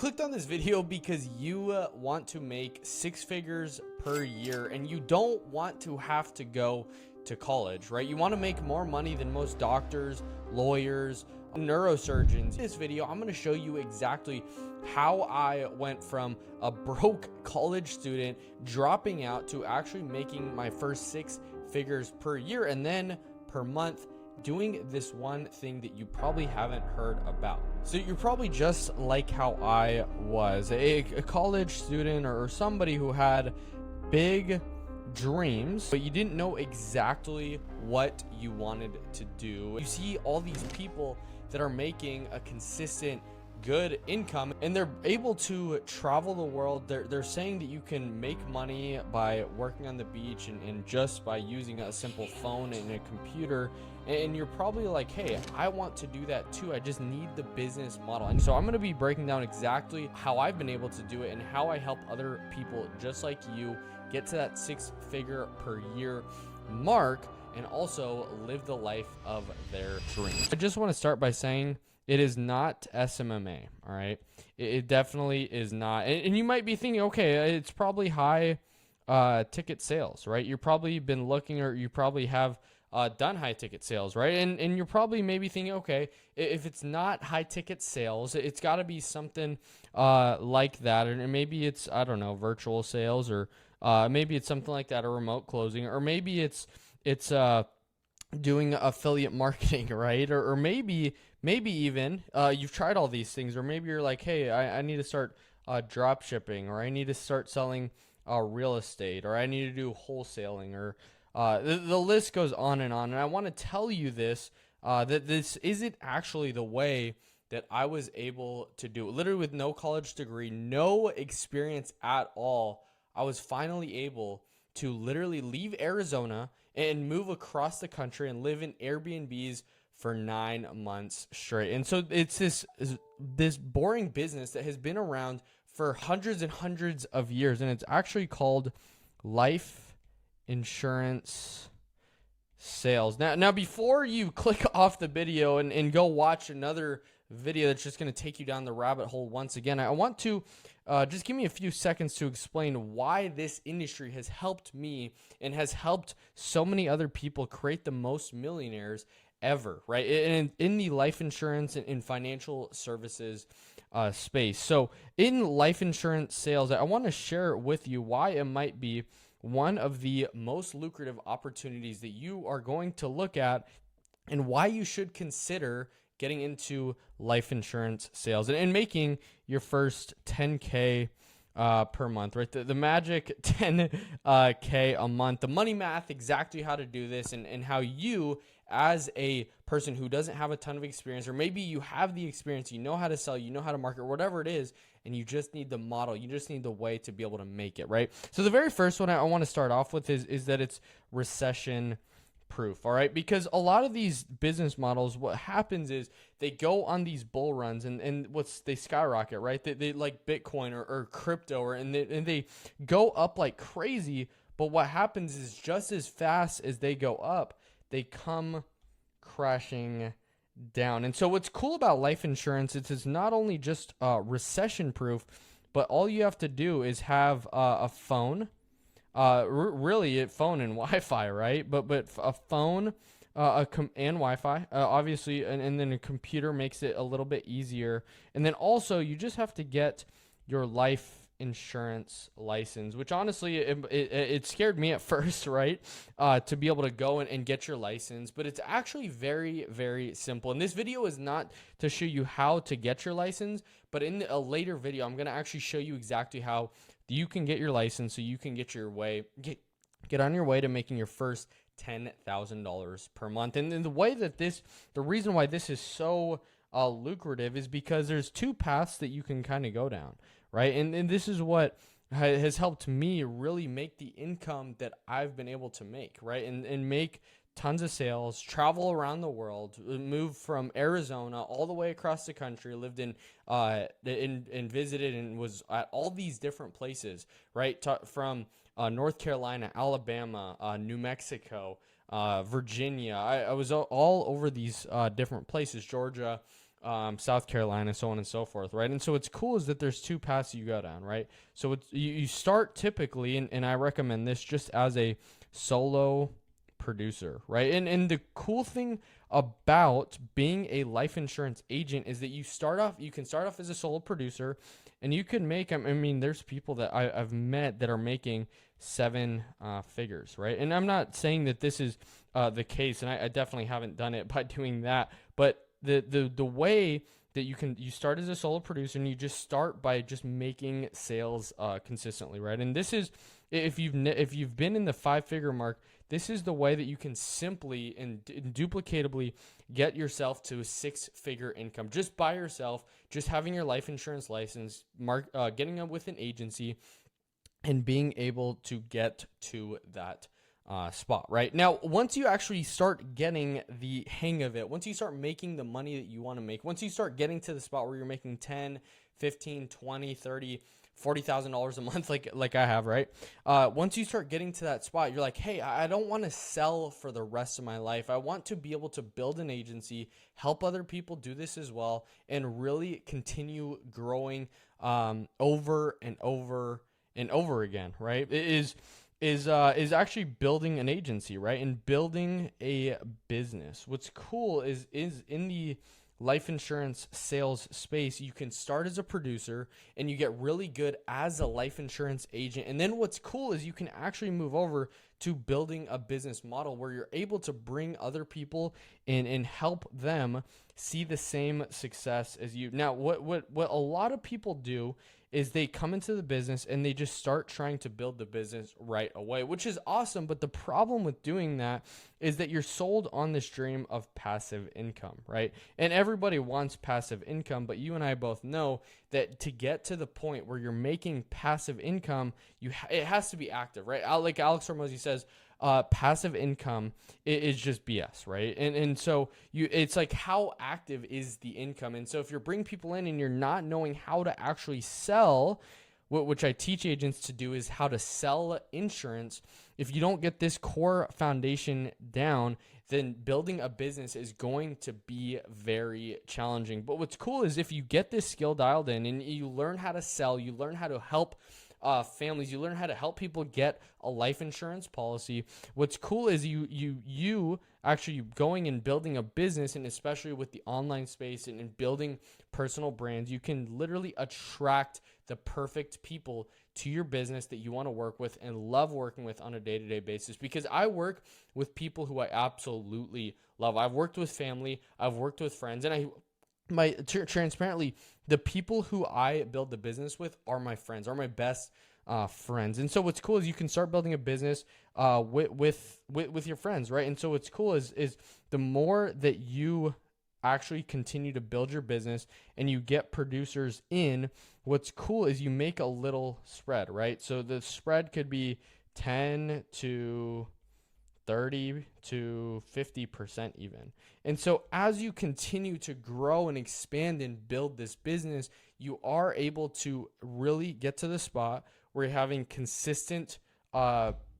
Clicked on this video because you want to make six figures per year and you don't want to have to go to college, right? You want to make more money than most doctors, lawyers, neurosurgeons. In this video, I'm going to show you exactly how I went from a broke college student dropping out to actually making my first six figures per year and then per month, doing this one thing that you probably haven't heard about. So you're probably just like how I was, a college student or somebody who had big dreams, but you didn't know exactly what you wanted to do. You see all these people that are making a consistent good income and they're able to travel the world. They're saying that you can make money by working on the beach and just by using a simple phone and a computer, and you're probably like, hey, I want to do that too. I just need the business model. And so I'm going to be breaking down exactly how I've been able to do it and how I help other people just like you get to that six figure per year mark and also live the life of their dreams. I just want to start by saying it is not SMMA, all right? It definitely is not. And you might be thinking, okay, it's probably high ticket sales, right? You've probably been looking, or you probably have done high ticket sales, right? And you're probably maybe thinking, okay, if it's not high ticket sales, it's got to be something like that. And maybe it's, I don't know, virtual sales, or maybe it's something like that, or remote closing, or maybe it's doing affiliate marketing, right? Or maybe even you've tried all these things, or maybe you're like, hey, I need to start drop shipping, or I need to start selling real estate, or I need to do wholesaling, or the list goes on. And I want to tell you this, that this isn't actually the way that I was able to do it. Literally with no college degree, no experience at all, I was finally able to literally leave Arizona and move across the country and live in Airbnbs for 9 months straight. And so it's this boring business that has been around for hundreds and hundreds of years, and it's actually called life insurance sales. Now before you click off the video and go watch another video that's just going to take you down the rabbit hole once again, I want to just give me a few seconds to explain why this industry has helped me and has helped so many other people create the most millionaires ever, right? In the life insurance and in financial services space. So in life insurance sales, I want to share with you why it might be one of the most lucrative opportunities that you are going to look at, and why you should consider getting into life insurance sales and making your first 10K per month, right? The magic 10K a month, the money math, exactly how to do this, and how you, as a person who doesn't have a ton of experience, or maybe you have the experience, you know how to sell, you know how to market, whatever it is, and you just need the model, you just need the way to be able to make it, right? So the very first one I want to start off with is that it's recession proof, all right? Because a lot of these business models, what happens is they go on these bull runs and they skyrocket, right? They like Bitcoin or crypto, and they go up like crazy. But what happens is just as fast as they go up, they come crashing down. And so what's cool about life insurance is it's not only just recession proof, but all you have to do is have a phone, really a phone and Wi-Fi, right? But a phone and Wi-Fi, obviously, and then a computer makes it a little bit easier. And then also you just have to get your life insurance license, which honestly it scared me at first, right? To be able to go and get your license, but it's actually very, very simple. And this video is not to show you how to get your license, but in a later video, I'm going to actually show you exactly how you can get your license, so you can get on your way to making your first $10,000 per month. And then the reason why this is so lucrative is because there's two paths that you can kind of go down, right? And this is what has helped me really make the income that I've been able to make, right? And make tons of sales, travel around the world, move from Arizona all the way across the country, lived in visited and was at all these different places, right? From North Carolina, Alabama, New Mexico, Virginia. I was all over these different places, Georgia, South Carolina, so on and so forth, right? And so what's cool is that there's two paths you go down, right? So you start typically, and I recommend this just as a solo producer, right? And the cool thing about being a life insurance agent is that you can start off as a solo producer, and you can make, I mean, there's people that I've met that are making seven figures, right? And I'm not saying that this is the case, and I definitely haven't done it by doing that, but the way that you start as a solo producer and you just start by just making sales consistently, right? And this is if you've been in the 5-figure mark, this is the way that you can simply and duplicatably get yourself to a 6-figure income just by yourself, just having your life insurance license, getting up with an agency, and being able to get to that spot, right? Now, once you actually start getting the hang of it, once you start making the money that you want to make, once you start getting to the spot where you're making 10, 15, 20, 30, $40,000 a month, like I have, right? Once you start getting to that spot, you're like, hey, I don't want to sell for the rest of my life. I want to be able to build an agency, help other people do this as well, and really continue growing over and over and over again, right? It is actually building an agency, right? And building a business. What's cool is in the life insurance sales space, you can start as a producer and you get really good as a life insurance agent. And then what's cool is you can actually move over to building a business model where you're able to bring other people in and help them see the same success as you. Now, what a lot of people do is they come into the business and they just start trying to build the business right away, which is awesome. But the problem with doing that is that you're sold on this dream of passive income, right? And everybody wants passive income, but you and I both know that to get to the point where you're making passive income, it has to be active, right? Like Alex Hormozi says, passive income is just BS, right? And so it's like, how active is the income? And so if you're bringing people in and you're not knowing how to actually sell, which I teach agents to do, is how to sell insurance. If you don't get this core foundation down, then building a business is going to be very challenging. But what's cool is if you get this skill dialed in and you learn how to sell, you learn how to help families, you learn how to help people get a life insurance policy. What's cool is you actually going and building a business, and especially with the online space and building personal brands, you can literally attract the perfect people to your business that you want to work with and love working with on a day-to-day basis. Because I work with people who I absolutely love. I've worked with family, I've worked with friends, and transparently, the people who I build the business with are my friends, are my best friends. And so what's cool is you can start building a business with your friends, right? And so what's cool is the more that you actually continue to build your business and you get producers in, what's cool is you make a little spread, right? So the spread could be 10 to 30 to 50% even. And so as you continue to grow and expand and build this business, you are able to really get to the spot where you're having consistent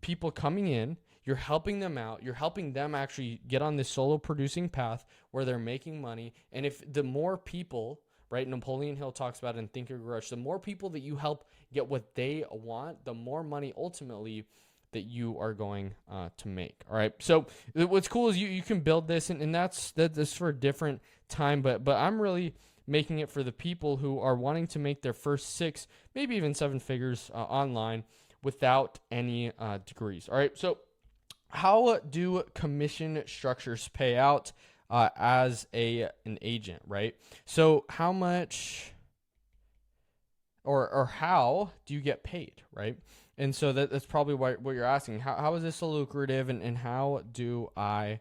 people coming in. You're helping them out. You're helping them actually get on this solo producing path where they're making money. And if the more people, right, Napoleon Hill talks about in Think and Grow Rich, the more people that you help get what they want, the more money ultimately that you are going to make. All right. So what's cool is you can build this, and that's for a different time, but I'm really making it for the people who are wanting to make their first 6, maybe even 7 figures online without any degrees. All right. So how do commission structures pay out as an agent, right? So how much or how do you get paid, right? And so that's probably what you're asking. How is this so lucrative, and how do I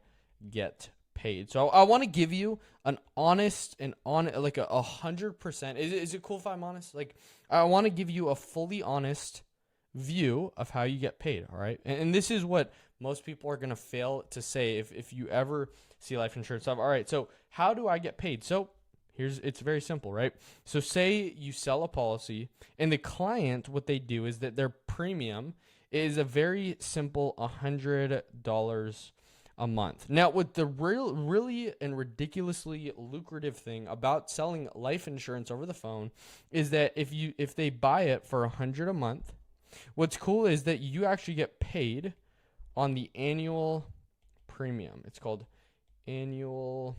get paid? So I want to give you an honest and like 100%. Is it cool if I'm honest? Like, I want to give you a fully honest view of how you get paid. All right. And this is what most people are going to fail to say if you ever see life insurance stuff. All right. So how do I get paid? So it's very simple, right? So say you sell a policy, and the client, what they do is that their premium is a very simple $100 a month. Now, with the really and ridiculously lucrative thing about selling life insurance over the phone is that if they buy it for $100 a month, what's cool is that you actually get paid on the annual premium. It's called annual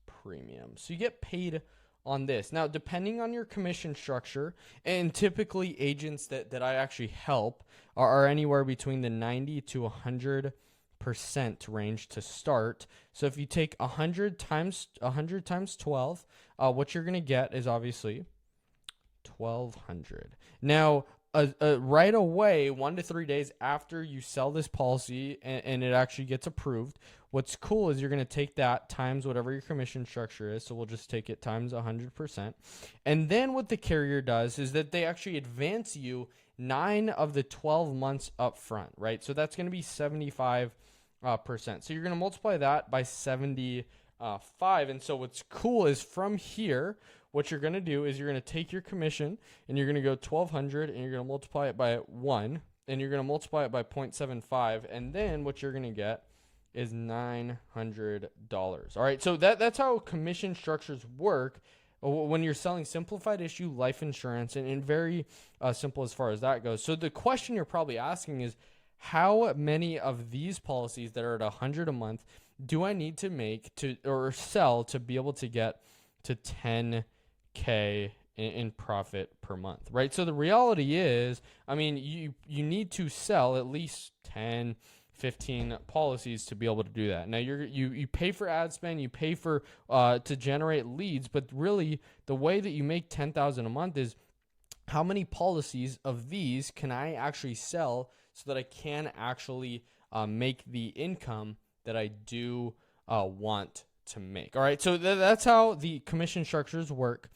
premium. So you get paid on this. Now, depending on your commission structure, and typically agents that I actually help are anywhere between the 90 to 100% range to start. So if you take 100 times 12, what you're going to get is obviously 1,200. Now, right away, 1 to 3 days after you sell this policy and it actually gets approved, what's cool is you're going to take that times whatever your commission structure is. So we'll just take it times 100%. And then what the carrier does is that they actually advance you 9 of the 12 months up front, right? So that's going to be 75%. So you're going to multiply that by 75. And so what's cool is from here, what you're going to do is you're going to take your commission and you're going to go 1,200 and you're going to multiply it by 1 and you're going to multiply it by 0.75. And then what you're going to get is $900. All right. So that's how commission structures work when you're selling simplified issue life insurance, and very simple as far as that goes. So the question you're probably asking is, how many of these policies that are at 100 a month do I need to make to or sell to be able to get to 10K in profit per month, right? So the reality is, I mean, you need to sell at least 10, 15 policies to be able to do that. Now you pay for ad spend, you pay for to generate leads, but really the way that you make 10,000 a month is how many policies of these can I actually sell so that I can actually make the income that I do want to make. All right, so that's how the commission structures work.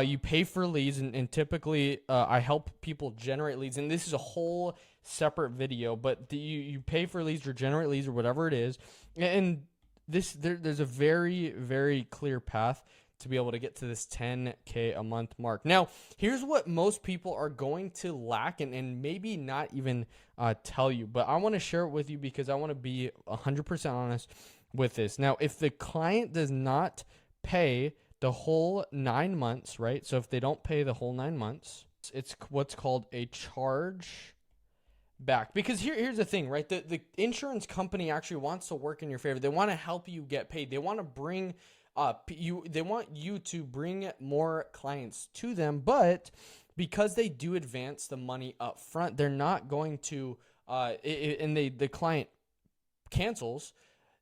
You pay for leads, and typically I help people generate leads, and this is a whole separate video, but you pay for leads or generate leads or whatever it is, and there's a very, very clear path to be able to get to this 10K a month mark. Now, here's what most people are going to lack and maybe not even tell you, but I want to share it with you because I want to be 100% honest with this. Now, if the client does not pay the whole 9 months, right? So if they don't pay the whole 9 months, it's what's called a charge back. Because here's the thing, right? The insurance company actually wants to work in your favor. They want to help you get paid. They want to bring they want you to bring more clients to them, but because they do advance the money up front, they're not going to and the client cancels.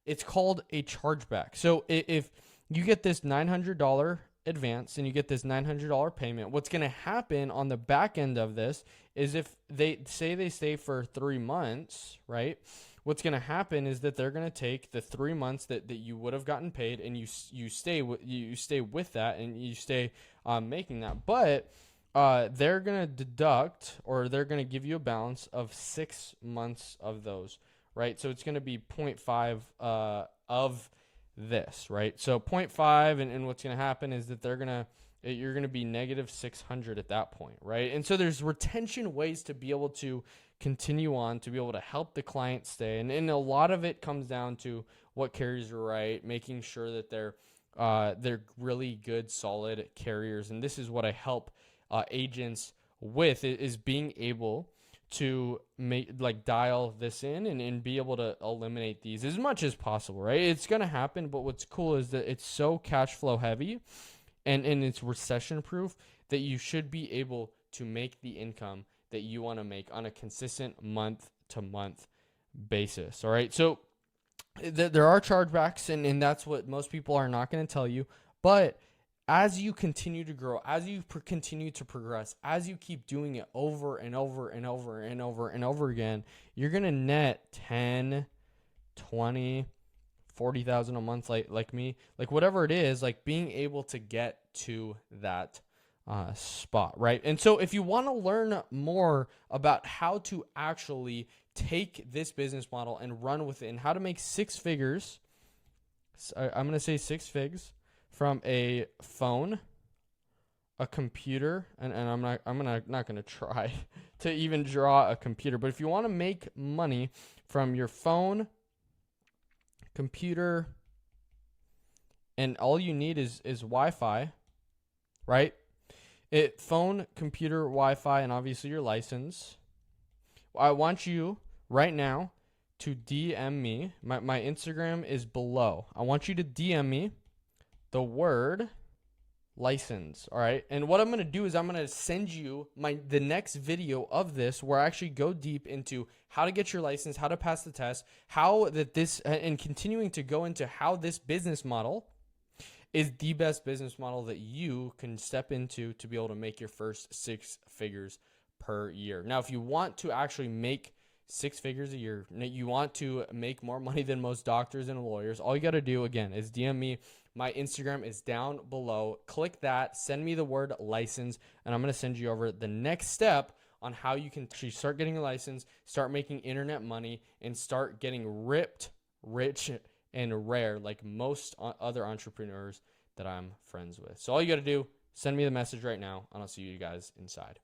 It's called a chargeback. So if you get this $900 advance and you get this $900 payment, what's going to happen on the back end of this is if they stay for 3 months, right? What's going to happen is that they're going to take the 3 months that you would have gotten paid, and you stay with that, and you stay making that. But they're going to deduct, or they're going to give you a balance of 6 months of those, right? So it's going to be 0.5 of this, right? So 0.5, and what's going to happen is that you're going to be negative 600 at that point, right? And so there's retention ways to be able to continue on, to be able to help the client stay. And a lot of it comes down to what carriers are right, making sure that they're really good, solid carriers. And this is what I help agents with, is being able to dial this in and be able to eliminate these as much as possible, right? It's going to happen, but what's cool is that it's so cash flow heavy and it's recession proof that you should be able to make the income that you want to make on a consistent month to month basis. All right. So there are chargebacks, and that's what most people are not going to tell you. But as you continue to grow, as you continue to progress, as you keep doing it over and over and over and over and over again, you're going to net 10, 20, 40,000 a month, like me, like whatever it is, like being able to get to that spot, right? And so if you want to learn more about how to actually take this business model and run with it, and how to make 6 figures, I'm going to say 6 figs from a phone, a computer, and I'm not going to try to even draw a computer, but if you want to make money from your phone, computer, and all you need is Wi-Fi, right? Phone, computer, Wi-Fi, and obviously your license. I want you right now to DM me. My Instagram is below. I want you to DM me the word license. All right. And what I'm going to do is I'm going to send you the next video of this where I actually go deep into how to get your license, how to pass the test, how that this, and continuing to go into how this business model is the best business model that you can step into to be able to make your first 6 figures per year. Now, if you want to actually make 6 figures a year, you want to make more money than most doctors and lawyers, all you got to do, again, is DM me. My Instagram is down below. Click that, send me the word license, and I'm going to send you over the next step on how you can actually start getting a license, start making internet money, and start getting ripped, rich, and rare like most other entrepreneurs that I'm friends with. So all you got to do, send me the message right now, and I'll see you guys inside.